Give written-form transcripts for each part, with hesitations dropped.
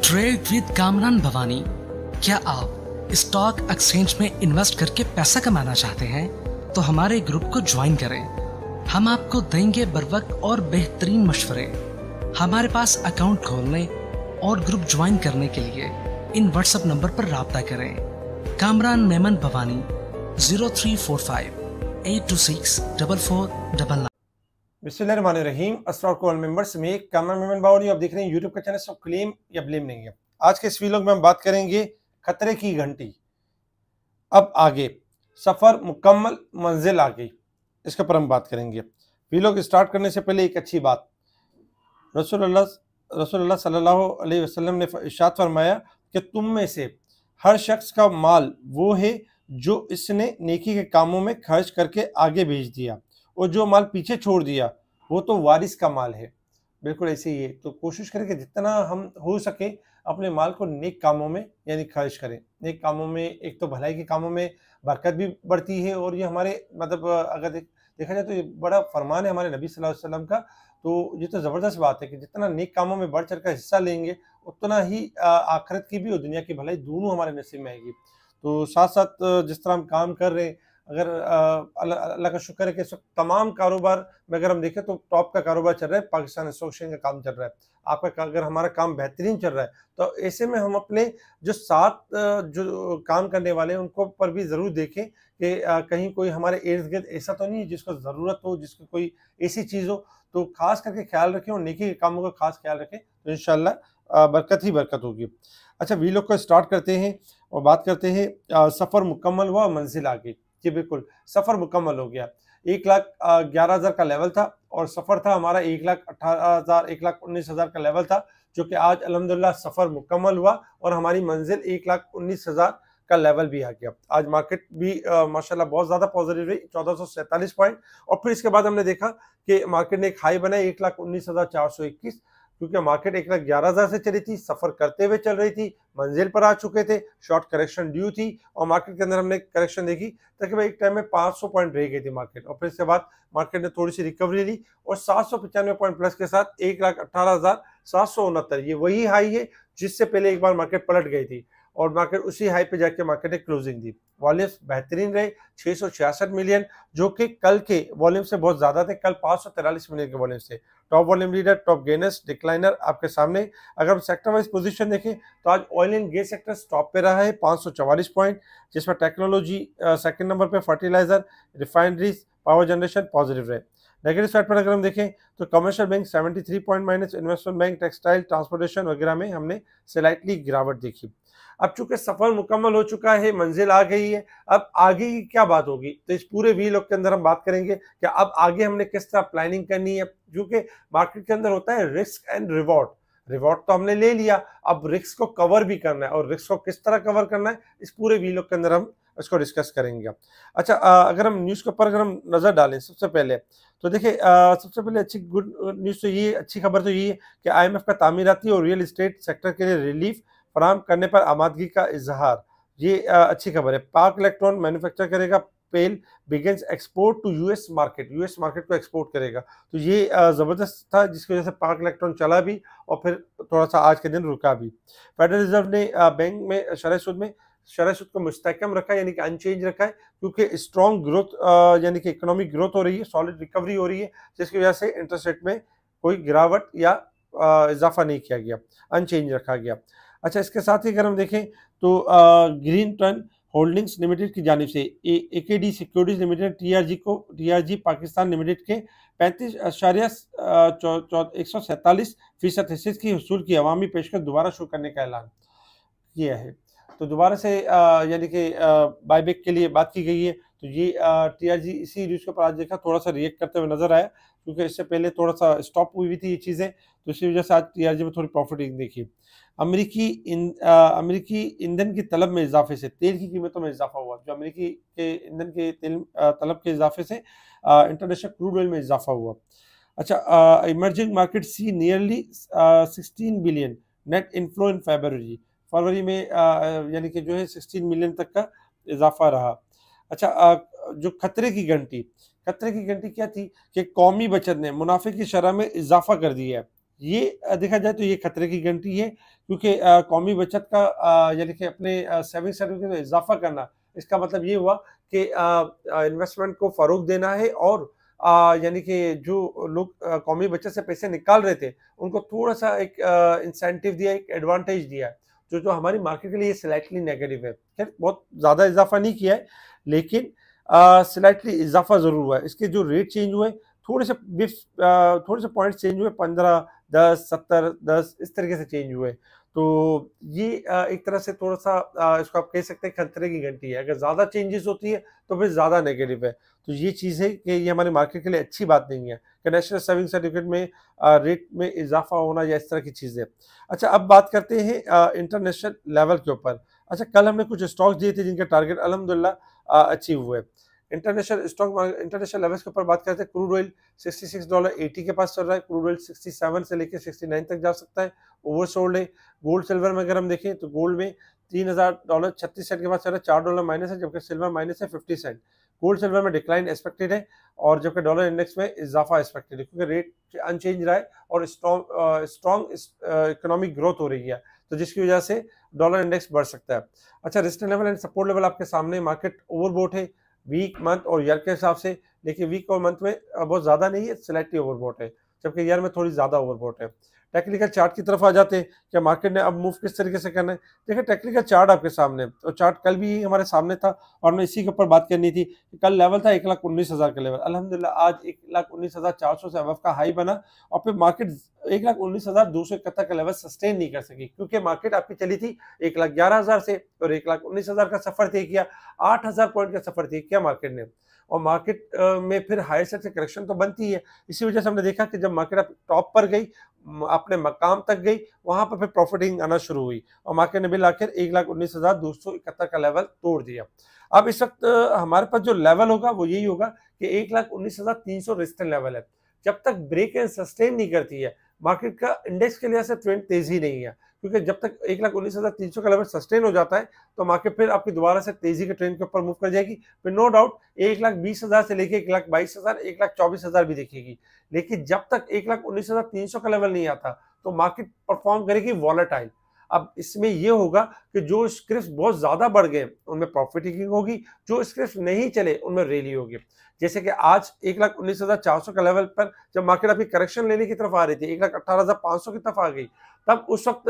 Trade with Kamran Bhavani. क्या आप stock exchange में इन्वेस्ट करके पैसा कमाना चाहते हैं तो हमारे ग्रुप को ज्वाइन करें। हम आपको देंगे बर वक्त और बेहतरीन मशवरे। हमारे पास अकाउंट खोलने और ग्रुप ज्वाइन करने के लिए इन व्हाट्सएप नंबर पर राब्ता करें। कामरान मेमन भवानी 0345 826 4499। बिस्मिल्लाहिर्रहमानिर्रहीम। अस्सलाम वालेकुम मेंबर्स में कामरान मेमन भवानी आप देख रहे हैं यूट्यूब का चैनल। सब क्लेम या ब्लेम नहीं है। आज के इस वीलॉग में हम बात करेंगे खतरे की घंटी अब आगे, सफर मुकम्मल, मंजिल आ गई, इसके ऊपर हम बात करेंगे। वीलॉग स्टार्ट करने से पहले एक अच्छी बात, रसूलुल्लाह सल्लल्लाहु अलैहि वसल्लम ने इरशाद फरमाया कि तुम में से हर शख्स का माल वो है जो इसने नेकी के कामों में खर्च करके आगे भेज दिया, और जो माल पीछे छोड़ दिया वो तो वारिस का माल है। बिल्कुल ऐसे ही है। तो कोशिश करें कि जितना हम हो सके अपने माल को नेक कामों में यानी खर्च करें। नेक कामों में एक तो भलाई के कामों में बरकत भी बढ़ती है, और ये हमारे मतलब अगर देखा जाए तो ये बड़ा फरमान है हमारे नबी सल्लल्लाहु अलैहि वसल्लम का। तो ये तो ज़बरदस्त बात है कि जितना नेक कामों में बढ़ चढ़ कर हिस्सा लेंगे उतना ही आखिरत की भी और दुनिया की भलाई दोनों हमारे नसीब में आएगी। तो साथ साथ जिस तरह हम काम कर रहे हैं, अगर अल्लाह का शुक्र है कि इस वक्त तमाम कारोबार में अगर हम देखें तो टॉप का कारोबार चल रहा है, पाकिस्तान स्टॉक एक्सचेंज का काम चल रहा है। आपका अगर हमारा काम बेहतरीन चल रहा है तो ऐसे में हम अपने जो साथ जो काम करने वाले हैं उनको पर भी ज़रूर देखें कि कहीं कोई हमारे इर्द गिर्द ऐसा तो नहीं है जिसको ज़रूरत हो, जिसको कोई ऐसी चीज़ हो। तो खास करके ख्याल रखें और नेकी के कामों का खास ख्याल रखें, तो इंशाल्लाह बरकत ही बरकत होगी। अच्छा, वीलॉग को स्टार्ट करते हैं और बात करते हैं सफ़र मुकम्मल हुआ, मंजिल आ गई। जी बिल्कुल, सफ़र मुकम्मल हो गया। 1,11,000 का लेवल था और सफ़र था हमारा 1,18,000 1,19,000 का लेवल था, जो कि आज अल्हम्दुलिल्लाह सफ़र मुकम्मल हुआ और हमारी मंजिल 1,19,000 का लेवल भी आ गया। आज मार्केट भी माशाल्लाह बहुत ज़्यादा पॉजिटिव रही, 1447 पॉइंट। और फिर इसके बाद हमने देखा कि मार्केट ने एक हाई बनाई 1,19,421, क्योंकि मार्केट 1,11,000 से चली थी, सफ़र करते हुए चल रही थी, मंजिल पर आ चुके थे, शॉर्ट करेक्शन ड्यू थी और मार्केट के अंदर हमने करेक्शन देखी तकरीबन एक टाइम में 500 पॉइंट रह गई थी मार्केट। और फिर इसके बाद मार्केट ने थोड़ी सी रिकवरी ली और 795 पॉइंट प्लस के साथ 1,18,769, ये वही हाई है जिससे पहले एक बार मार्केट पलट गई थी और मार्केट उसी हाई पे जाके मार्केट ने क्लोजिंग दी। वॉल्यूम्स बेहतरीन रहे, 666 मिलियन, जो कि कल के वॉल्यूम से बहुत ज्यादा थे। कल 543 मिलियन के वॉल्यूम्स थे। Top volume leader, top gainers, decliner आपके सामने। अगर हम सेक्टर वाइज पोजीशन देखें तो आज oil and gas sector top पे रहा है 544 पॉइंट, जिसमें टेक्नोलॉजी सेकंड नंबर पे, fertiliser, refineries, power generation positive रहे। नेगेटिव साइड पर अगर हम देखें तो commercial bank 73 point minus, investment bank, textile, transportation वगैरह में हमने स्लाइटली गिरावट देखी। अब चूंकि सफर मुकम्मल हो चुका है, मंजिल आ गई है, अब आगे की क्या बात होगी, तो इस पूरे वीलॉग के अंदर हम बात करेंगे कि अब आगे हमने किस तरह प्लानिंग करनी है। क्योंकि मार्केट के अंदर होता है रिस्क एंड रिवॉर्ड। रिवॉर्ड तो हमने ले लिया, अब रिस्क को कवर भी करना है, और रिस्क को किस तरह कवर करना है इस पूरे वीलॉग के अंदर हम इसको डिस्कस करेंगे। अच्छा, अगर हम न्यूज़ के ऊपर अगर हम नज़र डालें सबसे पहले, तो देखिए सबसे पहले अच्छी गुड न्यूज़ तो ये, अच्छी खबर तो ये है कि IMF का तामीराती और रियल इस्टेट सेक्टर के लिए रिलीफ फराहम करने पर आमादगी का इजहार, ये अच्छी खबर है। पाक इलेक्ट्रॉन मैन्युफैक्चर करेगा, PEL begins export to US market, US market को एक्सपोर्ट करेगा। तो ये ज़बरदस्त था, जिसकी वजह से पाक इलेक्ट्रॉन चला भी और फिर थोड़ा सा आज के दिन रुका भी। फेडरल रिजर्व ने बैंक में शरह सूद को मुस्तहकम रखा है, यानी कि अनचेंज रखा है, क्योंकि स्ट्रॉन्ग ग्रोथ यानी कि इकोनॉमिक ग्रोथ हो रही है, सॉलिड रिकवरी हो रही है, जिसकी वजह से इंटरेस्ट रेट में कोई गिरावट या इजाफा नहीं किया गया, अनचेंज रखा गया। अच्छा, इसके साथ ही अगर हम देखें तो ग्रीन टर्न होल्डिंग्स लिमिटेड की जानिब से AKD securities limited TRG Pakistan limited के 35.147% हिस्से की हसूल की अवामी पेशकश दोबारा शुरू करने का ऐलान किया है। तो दोबारा से यानी कि बाईबैक के लिए बात की गई है। तो ये TRG इसी न्यूज़ के ऊपर आज देखा थोड़ा सा रिएक्ट करते हुए नजर आया, क्योंकि इससे पहले थोड़ा सा स्टॉप हुई थी ये चीज़ें, तो इसी वजह से आज TRG में थोड़ी प्रॉफिटिंग देखी। अमेरिकी ईंधन की तलब में इजाफे से तेल की कीमतों में इजाफा हुआ। जो अमेरिकी के ईंधन के तेल तलब के इजाफे से इंटरनेशनल क्रूड ऑयल में इजाफा हुआ। अच्छा, इमर्जिंग मार्केट सी नियरली 16 बिलियन नेट इनफ्लो इन फरवरी में यानी कि जो है 16 मिलियन तक का इजाफा रहा। अच्छा, जो खतरे की घंटी क्या थी कि कौमी बचत ने मुनाफे की शरह में इजाफा कर दिया है। ये देखा जाए तो ये खतरे की घंटी है, क्योंकि कौमी बचत का यानी कि अपने सेविंग सर्टिफिकेट में इजाफा करना, इसका मतलब ये हुआ कि इन्वेस्टमेंट को फ़रोग़ देना है और यानी कि जो लोग कौमी बचत से पैसे निकाल रहे थे, उनको थोड़ा-सा एक इंसेंटिव दिया, एक एडवांटेज दिया है, जो हमारी मार्केट के लिए स्लाइटली नेगेटिव है। खैर बहुत ज़्यादा इज़ाफ़ा नहीं किया है, लेकिन स्लाइटली इज़ाफ़ा ज़रूर हुआ है। इसके जो रेट चेंज हुए, थोड़े से बिप्स थोड़े से पॉइंट्स चेंज हुए, 15, 10, 70, 10 इस तरीके से चेंज हुए। तो ये एक तरह से थोड़ा-सा इसको आप कह सकते हैं खतरे की घंटी है। अगर ज़्यादा चेंजेज़ होती है, तो फिर ज़्यादा नेगेटिव है। तो ये चीज़ है कि ये हमारी मार्केट के लिए अच्छी बात नहीं है कि नेशनल सेविंग सर्टिफिकेट में रेट में इज़ाफ़ा होना या इस तरह की चीज़ें। अच्छा, अब बात करते हैं इंटरनेशनल लेवल के ऊपर। अच्छा, कल हमने कुछ स्टॉक्स दिए थे जिनके टारगेट अल्हम्दुलिल्लाह अचीव हुए। इंटरनेशनल लेवल्स के ऊपर बात करते हैं, क्रूड ऑयल $66.80 के पास चल रहा है। क्रूड ऑयल 67 से लेके 69 तक जा सकता है, ओवरसोल्ड है। गोल्ड सिल्वर में अगर हम देखें तो गोल्ड में $3000.36 के पास चल रहा है, $4 माइनस है, जबकि सिल्वर माइनस है 50 सेंट। गोल्ड सिल्वर में डिक्लाइन एक्सपेक्टेड है और जबकि डॉलर इंडेक्स में इजाफा एक्सपेक्टेड है, क्योंकि रेट अनचेंज रहा है और स्ट्रॉन्ग इकोनॉमिक ग्रोथ हो रही है, तो जिसकी वजह से डॉलर इंडेक्स बढ़ सकता है। अच्छा, resistance level and support level आपके सामने, मार्केट ओवरबॉट है वीक, मंथ और ईयर के हिसाब से। देखिए, वीक और मंथ में बहुत ज़्यादा नहीं है, स्लाइटली ओवरबॉट है, जबकि ईयर में थोड़ी ज़्यादा ओवरबॉट है। टेक्निकल चार्ट की तरफ आ जाते हैं कि मार्केट ने अब मूव किस तरीके से करना है। देखिए, टेक्निकल चार्ट आपके सामने, और चार्ट कल भी हमारे सामने था और हमें इसी के ऊपर बात करनी थी कि कल लेवल था 1,19,000 का लेवल। अल्हम्दुलिल्लाह आज 1,19,400 से अबव का हाई बना और फिर मार्केट 1,19,271 का लेवल सस्टेन नहीं कर सकी, क्योंकि मार्केट आपकी चली थी 1,11,000 से और 1,19,000 का सफर तय किया, 8,000 पॉइंट का सफर तय किया मार्केट ने। और मार्केट में फिर हायर साइड से करेक्शन तो बनती है। इसी वजह से हमने देखा कि जब मार्केट टॉप पर गई, अपने मकाम तक गई, वहां पर फिर प्रॉफिटिंग आना शुरू हुई और मार्केट ने बिल आखिर 1,19,271 का लेवल तोड़ दिया। अब इस वक्त हमारे पास जो लेवल होगा वो यही होगा कि 1,19,300 रेजिस्टेंस लेवल है। जब तक ब्रेक एंड सस्टेन नहीं करती है मार्केट का, इंडेक्स के लिए ट्रेंड तेजी नहीं है, क्योंकि जब तक 1,19,300 का लेवल सस्टेन हो जाता है तो मार्केट फिर आपकी दोबारा से तेजी के ट्रेंड के ऊपर मूव कर जाएगी। फिर नो डाउट 1,20,000 से लेके 1,22,000, 1,24,000 भी देखेगी। लेकिन जब तक 1,19,300 का लेवल नहीं आता तो मार्केट परफॉर्म करेगी वॉलेटाइल। अब इसमें ये होगा कि जो स्क्रिप्ट बहुत ज्यादा बढ़ गए उनमें प्रॉफिट टेकिंग होगी, जो स्क्रिप्ट नहीं चले उनमें रैली होगी। जैसे कि आज 1,19,400 का लेवल पर जब मार्केट अभी करेक्शन लेने की तरफ आ रही थी, 1,18,500 की तरफ आ गई, तब उस वक्त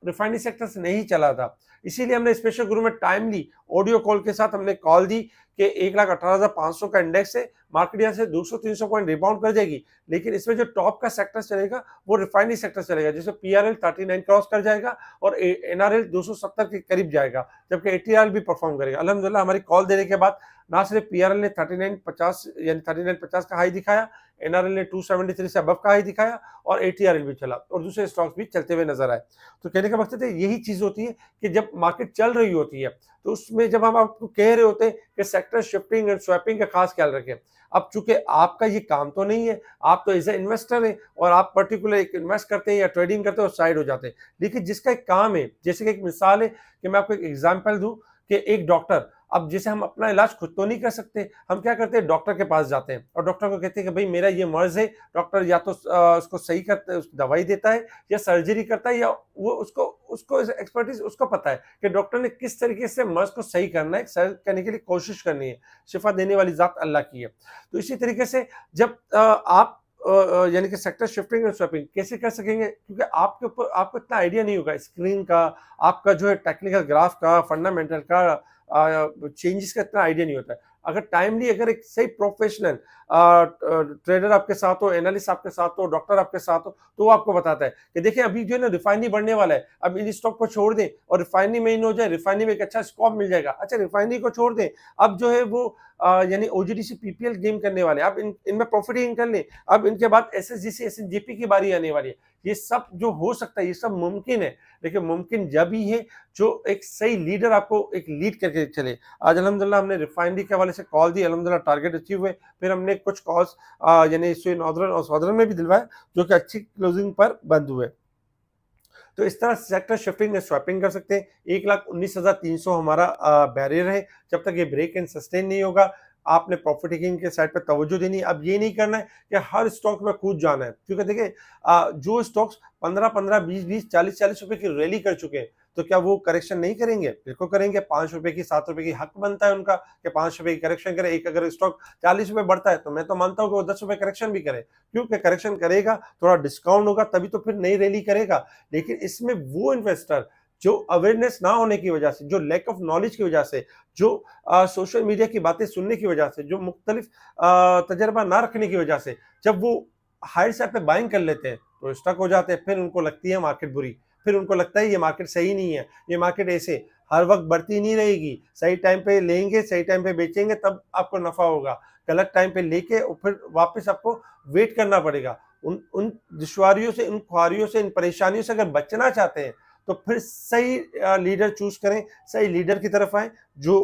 रिफाइनरी सेक्टर से नहीं चला था। इसीलिए हमने स्पेशल ग्रुप में टाइमली ऑडियो कॉल के साथ हमने कॉल दी कि 1,18,500 का इंडेक्स है, मार्केट यहाँ से 200-300 पॉइंट रिबाउंड कर जाएगी, लेकिन इसमें जो टॉप का सेक्टर चलेगा वो रिफाइनरी सेक्टर चलेगा, जिसमें पीआरएल 39 क्रॉस कर जाएगा और एनआरएल 270 के करीब जाएगा, जबकि एटीआरएल भी परफॉर्म करेगा। अल्हम्दुलिल्लाह हमारी कॉल देने के बाद ना सिर्फ पीआरएल ने 39.50 यानी 39.50 का हाई दिखाया, एनआरएल ने 273 से अबव का हाई दिखाया और एटीआरएल भी चला और दूसरे स्टॉक्स भी चलते हुए नजर आए। तो कहने का मकसद है यही चीज होती है कि जब मार्केट चल रही होती है तो उसमें जब हम आपको कह रहे होते हैं कि सेक्टर शिफ्टिंग एंड स्वैपिंग का खास ख्याल रखें। अब चूंकि आपका ये काम तो नहीं है, आप तो एज ए इन्वेस्टर हैं और आप पर्टिकुलर एक इन्वेस्ट करते हैं या ट्रेडिंग करते हैं और साइड हो जाते हैं, लेकिन जिसका एक काम है, जैसे कि एक मिसाल है कि मैं आपको एक एग्जांपल दूं कि एक डॉक्टर, अब जैसे हम अपना इलाज खुद तो नहीं कर सकते, हम क्या करते हैं, डॉक्टर के पास जाते हैं और डॉक्टर को कहते हैं कि भाई मेरा ये मर्ज है। डॉक्टर या तो उसको सही करता है, दवाई देता है या सर्जरी करता है, या वो उसको उसको एक्सपर्टीज उसको पता है कि डॉक्टर ने किस तरीके से मर्ज को सही करना है, सही करने के लिए कोशिश करनी है। शिफा देने वाली जात अल्लाह की है। तो इसी तरीके से जब आप यानी कि सेक्टर शिफ्टिंग और स्वैपिंग कैसे कर सकेंगे, क्योंकि आपके ऊपर आपको इतना आइडिया नहीं होगा स्क्रीन का, आपका जो है टेक्निकल ग्राफ का, फंडामेंटल का चेंजेस का इतना आइडिया नहीं होता है। अगर टाइमली अगर एक सही प्रोफेशनल ट्रेडर आपके साथ हो, एनालिस्ट आपके साथ हो, डॉक्टर आपके साथ हो, तो वो आपको बताता है कि देखिए अभी जो है ना रिफाइनरी बढ़ने वाला है, अब इन स्टॉक को छोड़ दें और रिफाइनरी में इन हो जाए, रिफाइनरी में एक अच्छा स्कोप मिल जाएगा। अच्छा, रिफाइनरी को छोड़ दें, अब जो है वो यानी ओजीडीसी पीपीएल गेम करने वाले, अब इनमें प्रॉफिटिंग कर लें, अब इनके बाद एसएसजीसी एसएनजीपी की बारी आने वाली है। ये सब जो हो सकता है, ये सब मुमकिन है, लेकिन मुमकिन जब ही है जो एक सही लीडर आपको एक लीड करके चले। आज अल्हम्दुलिल्लाह हमने रिफाइनरी के हवाले से कॉल दी, अल्हम्दुलिल्लाह टारगेट अचीव हुए। फिर हमने कुछ कॉल्स यानी नॉर्दर्न और साउदर्न में भी दिलवाए जो कि अच्छी क्लोजिंग पर बंद हुए। तो इस तरह सेक्टर शिफ्टिंग में स्वैपिंग कर सकते हैं। 1,19,300 हमारा बैरियर है, जब तक ये ब्रेक एंड सस्टेन नहीं होगा। आपने प्रॉफिट टेकिंग के साइड पे तवज्जो देनी है। अब ये नहीं करना है कि हर स्टॉक में कूद जाना है, क्योंकि देखिए जो स्टॉक्स 15-15, 20-20, 40-40 रुपए की रैली कर चुके हैं, तो क्या वो करेक्शन नहीं करेंगे? बिल्कुल करेंगे। 5 रुपए की, 7 रुपए की हक बनता है उनका कि 5 रुपए की करेक्शन करे। एक अगर स्टॉक 40 रुपए बढ़ता है तो मैं तो मानता हूँ कि वो 10 रुपए करेक्शन भी करे, क्योंकि करेक्शन करेगा, थोड़ा डिस्काउंट होगा, तभी तो फिर नई रैली करेगा। लेकिन इसमें वो इन्वेस्टर जो अवेयरनेस ना होने की वजह से, जो लैक ऑफ नॉलेज की वजह से, जो सोशल मीडिया की बातें सुनने की वजह से, जो मुख्तलिफ तजर्बा ना रखने की वजह से, जब वो हायर साइड पे बाइंग कर लेते हैं तो स्टक हो जाते हैं। फिर उनको लगती है मार्केट बुरी, फिर उनको लगता है ये मार्केट सही नहीं है, ये मार्केट ऐसे हर वक्त बढ़ती नहीं रहेगी। सही टाइम पे लेंगे, सही टाइम पे बेचेंगे, तब आपको नफा होगा। गलत टाइम पे लेके और फिर वापस आपको वेट करना पड़ेगा। उन उन दुश्वारियों से, इन ख्वारियों से, इन परेशानियों से अगर बचना चाहते हैं तो फिर सही लीडर चूज करें, सही लीडर की तरफ आए जो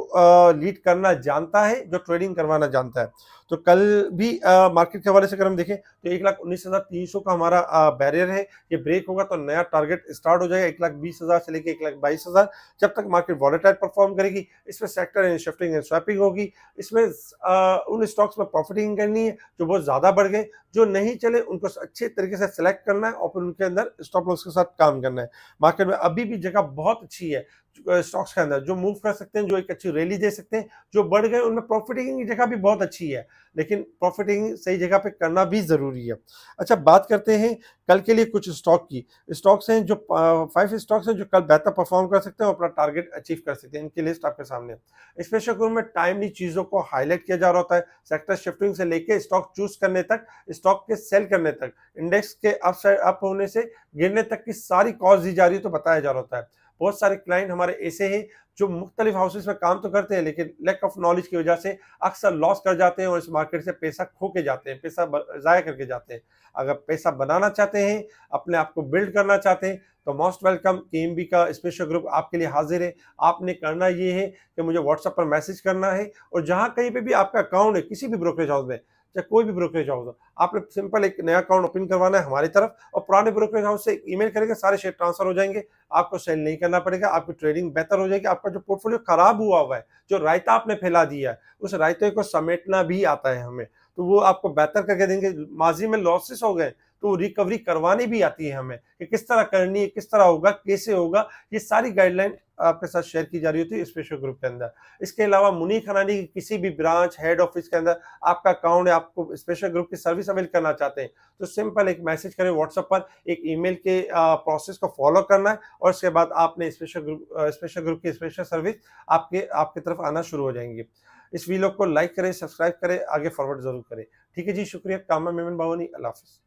लीड करना जानता है, जो ट्रेडिंग करवाना जानता है। तो कल भी मार्केट के हवाले से अगर हम देखें तो 1,19,300 का हमारा बैरियर है, ये ब्रेक होगा तो नया टारगेट स्टार्ट हो जाएगा 1,20,000 से लेकर 1,22,000। जब तक मार्केट वॉलेटाइल परफॉर्म करेगी, इसमें sector and shifting and swapping होगी। इसमें उन स्टॉक्स में प्रॉफिटिंग करनी है जो बहुत ज्यादा बढ़ गए, जो नहीं चले उनको अच्छे तरीके से सिलेक्ट करना है और फिर उनके अंदर स्टॉप लॉस के साथ काम करना है। मार्केट में अभी भी जगह बहुत अच्छी है स्टॉक्स के अंदर, जो मूव कर सकते हैं, जो एक अच्छी रैली दे सकते हैं, जो बढ़ गए उनमें प्रॉफिटिंग की जगह भी बहुत अच्छी है, लेकिन प्रॉफिटिंग सही जगह पे करना भी जरूरी है। अच्छा, बात करते हैं कल के लिए कुछ स्टॉक की। स्टॉक्स हैं जो 5 स्टॉक्स हैं जो कल बेहतर परफॉर्म कर सकते हैं और अपना टारगेट अचीव कर सकते हैं। इनकी लिस्ट आपके सामने है। स्पेशल ग्रुप में टाइमली चीजों को हाईलाइट किया जा रहा होता है, सेक्टर शिफ्टिंग से लेके स्टॉक चूज करने तक, स्टॉक के सेल करने तक, इंडेक्स के अप होने से गिरने तक की सारी कॉज दी जा रही है, तो बताया जा रहा होता है। बहुत सारे क्लाइंट हमारे ऐसे हैं जो मुख्तलिफ हाउसेस में काम तो करते हैं, लेकिन लैक ऑफ नॉलेज की वजह से अक्सर लॉस कर जाते हैं और इस मार्केट से पैसा खो के जाते हैं, पैसा ज़ाया करके जाते हैं। अगर पैसा बनाना चाहते हैं, अपने आप को बिल्ड करना चाहते हैं, तो मोस्ट वेलकम, केएमबी का स्पेशल ग्रुप आपके लिए हाजिर है। आपने करना ये है कि मुझे व्हाट्सएप पर मैसेज करना है, और जहां कहीं पे भी आपका अकाउंट है किसी भी ब्रोकरेज हाउस में, चाहे कोई भी ब्रोकरेज हाउस हो, आपने सिंपल एक नया अकाउंट ओपन करवाना है हमारी तरफ, और पुराने ब्रोकरेज हाउस से ईमेल करेंगे, सारे शेयर ट्रांसफर हो जाएंगे। आपको सेल नहीं करना पड़ेगा, आपकी ट्रेडिंग बेहतर हो जाएगी। आपका जो पोर्टफोलियो खराब हुआ है, जो रायता आपने फैला दिया है, उस रायते को समेटना भी आता है हमें, तो वो आपको बेहतर करके देंगे। माजी में लॉसेस हो गए तो रिकवरी करवानी भी आती है हमें, कि किस तरह करनी है, किस तरह होगा, कैसे होगा, ये सारी गाइडलाइन आपके साथ शेयर की जा रही होती है स्पेशल ग्रुप के अंदर। इसके अलावा मुनीर खनानी की किसी भी ब्रांच, हेड ऑफिस के अंदर आपका अकाउंट है, आपको स्पेशल ग्रुप की सर्विस अवेल करना चाहते हैं, तो सिंपल एक मैसेज करें व्हाट्सएप पर, एक ईमेल के प्रोसेस को फॉलो करना है, और उसके बाद आपने स्पेशल ग्रुप की स्पेशल सर्विस आपके तरफ आना शुरू हो जाएंगे। इस वीडियो को लाइक करें, सब्सक्राइब करें, आगे फॉरवर्ड जरूर करें। ठीक है जी, शुक्रिया। कामा मेमन बावनी, अल्लाह हाफिज़।